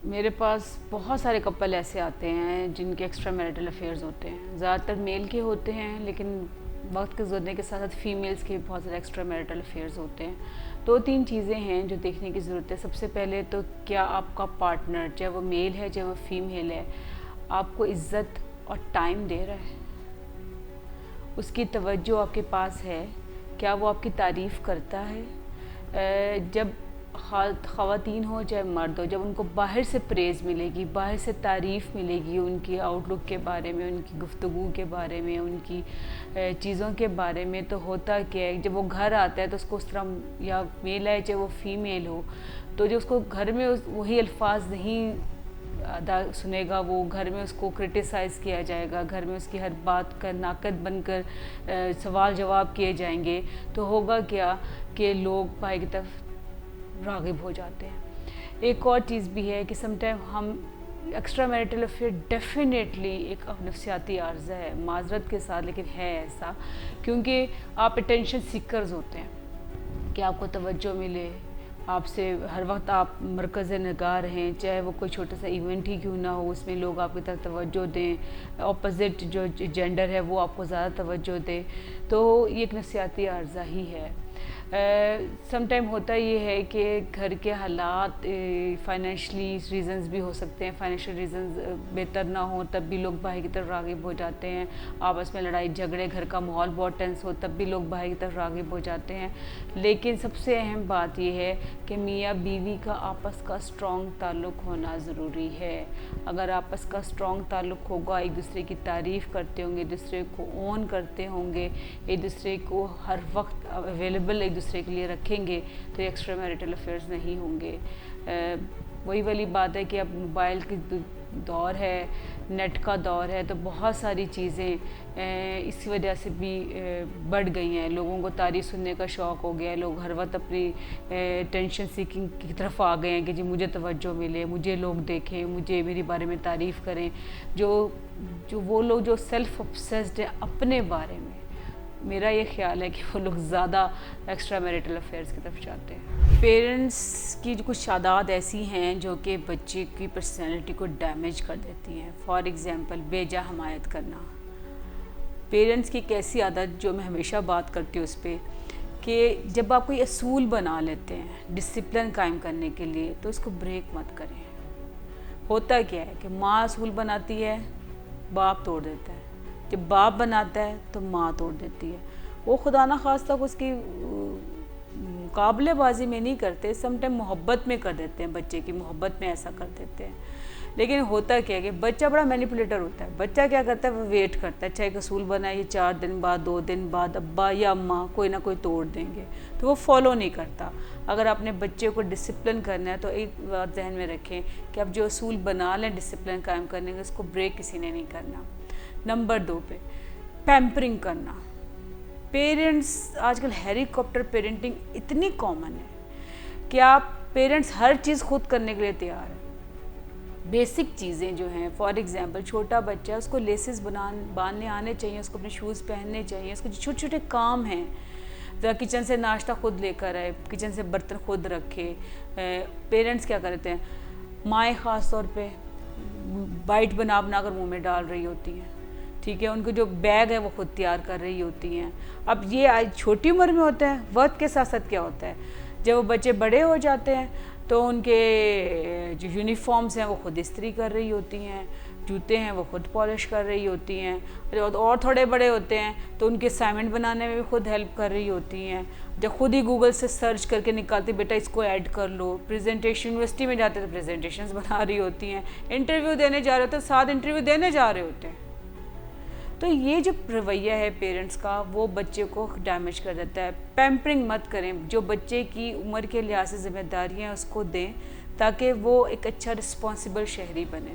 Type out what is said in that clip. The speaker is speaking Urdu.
میرے پاس بہت سارے کپل ایسے آتے ہیں جن کے ایکسٹرا میرٹل افیئرز ہوتے ہیں. زیادہ تر میل کے ہوتے ہیں، لیکن وقت کے گزرنے کے ساتھ ساتھ فیمیلز کے بہت سارے ایکسٹرا میرٹل افیئرز ہوتے ہیں. دو تین چیزیں ہیں جو دیکھنے کی ضرورت ہے. سب سے پہلے تو کیا آپ کا پارٹنر، چاہے وہ میل ہے چاہے وہ فیمیل ہے، آپ کو عزت اور ٹائم دے رہا ہے، اس کی توجہ آپ کے پاس ہے، کیا وہ آپ کی تعریف کرتا ہے. جب خواتین ہو چاہے مرد ہو، جب ان کو باہر سے پریز ملے گی، باہر سے تعریف ملے گی ان کی آؤٹ لک کے بارے میں، ان کی گفتگو کے بارے میں، ان کی چیزوں کے بارے میں، تو ہوتا کیا ہے جب وہ گھر آتا ہے تو اس کو اس طرح، یا میل ہے چاہے وہ فیمیل ہو، تو جو اس کو گھر میں وہی الفاظ نہیں سنے گا، وہ گھر میں اس کو کرٹیسائز کیا جائے گا، گھر میں اس کی ہر بات کا ناقد بن کر سوال جواب کیے جائیں گے، تو ہوگا کیا کہ لوگ بھائی کی طرف راغب ہو جاتے ہیں. ایک اور چیز بھی ہے کہ سم ٹائم ہم ایکسٹرا میرٹل افیئر ڈیفینیٹلی ایک نفسیاتی عارضہ ہے، معذرت کے ساتھ لیکن ہے ایسا، کیونکہ آپ اٹینشن سیکرز ہوتے ہیں کہ آپ کو توجہ ملے، آپ سے ہر وقت آپ مرکز نگاہ رہیں، چاہے وہ کوئی چھوٹا سا ایونٹ ہی کیوں نہ ہو، اس میں لوگ آپ کی طرف توجہ دیں، اپوزٹ جو جینڈر ہے وہ آپ کو زیادہ توجہ دے، تو یہ ایک نفسیاتی عارضہ ہی ہے. سم ٹائم ہوتا یہ ہے کہ گھر کے حالات فائنینشلی ریزنز بھی ہو سکتے ہیں، فائنینشیل ریزنز بہتر نہ ہوں تب بھی لوگ بھائی کی طرف راغب ہو جاتے ہیں. آپس میں لڑائی جھگڑے، گھر کا ماحول بہت ٹینس ہو تب بھی لوگ بھائی کی طرف راغب ہو جاتے ہیں. لیکن سب سے اہم بات یہ ہے کہ میاں بیوی کا آپس کا اسٹرانگ تعلق ہونا ضروری ہے. اگر آپس کا اسٹرانگ تعلق ہوگا، ایک دوسرے کی تعریف کرتے ہوں گے، ایک دوسرے کو اون کرتے ہوں گے، ایک دوسرے کو ہر وقت اویلیبل ایک دوسرے کے لیے رکھیں گے، تو ایکسٹرا میرٹل افیئرز نہیں ہوں گے. وہی والی بات ہے کہ اب موبائل کی دور ہے، نیٹ کا دور ہے، تو بہت ساری چیزیں اس کی وجہ سے بھی بڑھ گئی ہیں. لوگوں کو تعریف سننے کا شوق ہو گیا ہے، لوگ ہر وقت اپنی ٹینشن سیکنگ کی طرف آ گئے ہیں کہ جی مجھے توجہ ملے، مجھے لوگ دیکھیں، مجھے میرے بارے میں تعریف کریں. جو وہ لوگ جو سیلف obsessed ہیں اپنے بارے میں، میرا یہ خیال ہے کہ وہ لوگ زیادہ ایکسٹرا میرٹل افیئرز کی طرف جاتے ہیں. پیرنٹس کی کچھ عادات ایسی ہیں جو کہ بچے کی پرسنالٹی کو ڈیمیج کر دیتی ہیں. فار ایگزامپل بیجا حمایت کرنا. پیرنٹس کی ایک ایسی عادت جو میں ہمیشہ بات کرتی ہوں اس پہ، کہ جب آپ کوئی اصول بنا لیتے ہیں ڈسپلن قائم کرنے کے لیے، تو اس کو بریک مت کریں. ہوتا کیا ہے کہ ماں اصول بناتی ہے، باپ توڑ دیتا ہے. جب باپ بناتا ہے تو ماں توڑ دیتی ہے. وہ خدا نخواستہ اس کی مقابلے بازی میں نہیں کرتے، سم ٹائم محبت میں کر دیتے ہیں، بچے کی محبت میں ایسا کر دیتے ہیں. لیکن ہوتا کیا ہے کہ بچہ بڑا مینیپولیٹر ہوتا ہے. بچہ کیا کرتا ہے، وہ ویٹ کرتا ہے، چاہے ایک اصول بنائے، یہ 4 دن بعد 2 دن بعد ابا یا اماں کوئی نہ کوئی توڑ دیں گے، تو وہ فالو نہیں کرتا. اگر اپنے بچے کو ڈسپلن کرنا ہے تو ایک بات ذہن میں رکھیں کہ اب جو اصول بنا لیں ڈسپلن قائم کرنے کا، اس کو بریک کسی نے نہیں کرنا. نمبر 2 پہ پیمپرنگ کرنا. پیرنٹس آج کل ہیلی کاپٹر پیرنٹنگ اتنی کامن ہے کہ آپ پیرنٹس ہر چیز خود کرنے کے لیے تیار ہیں. بیسک چیزیں جو ہیں، فار ایگزامپل چھوٹا بچہ، اس کو لیسز باندھنے آنے چاہیے، اس کو اپنے شوز پہننے چاہیے، اس کو جو چھوٹے چھوٹے کام ہیں، کچن سے ناشتہ خود لے کر آئے، کچن سے برتن خود رکھے. پیرنٹس کیا کرتے ہیں، مائیں خاص طور پہ بائٹ بنا بنا کر منہ میں ڈال رہی ہوتی ہیں، ٹھیک ہے، ان کو جو بیگ ہے وہ خود تیار کر رہی ہوتی ہیں. اب یہ چھوٹی عمر میں ہوتا ہے. وقت کے ساتھ ساتھ کیا ہوتا ہے، جب وہ بچے بڑے ہو جاتے ہیں تو ان کے جو یونیفارمز ہیں وہ خود استری کر رہی ہوتی ہیں، جوتے ہیں وہ خود پالش کر رہی ہوتی ہیں. اور تھوڑے بڑے ہوتے ہیں تو ان کے اسائنمنٹ بنانے میں بھی خود ہیلپ کر رہی ہوتی ہیں. جب خود ہی گوگل سے سرچ کر کے نکالتے، بیٹا اس کو ایڈ کر لو. پریزنٹیشن یونیورسٹی میں جاتے تو پریزنٹیشنز بنا رہی ہوتی ہیں. انٹرویو دینے جا رہے ہوتے ہیں، ساتھ انٹرویو دینے جا رہے ہوتے ہیں. تو یہ جو رویہ ہے پیرنٹس کا، وہ بچے کو ڈیمیج کر دیتا ہے. پیمپرنگ مت کریں. جو بچے کی عمر کے لحاظ سے ذمہ داریاں اس کو دیں تاکہ وہ ایک اچھا رسپانسبل شہری بنے.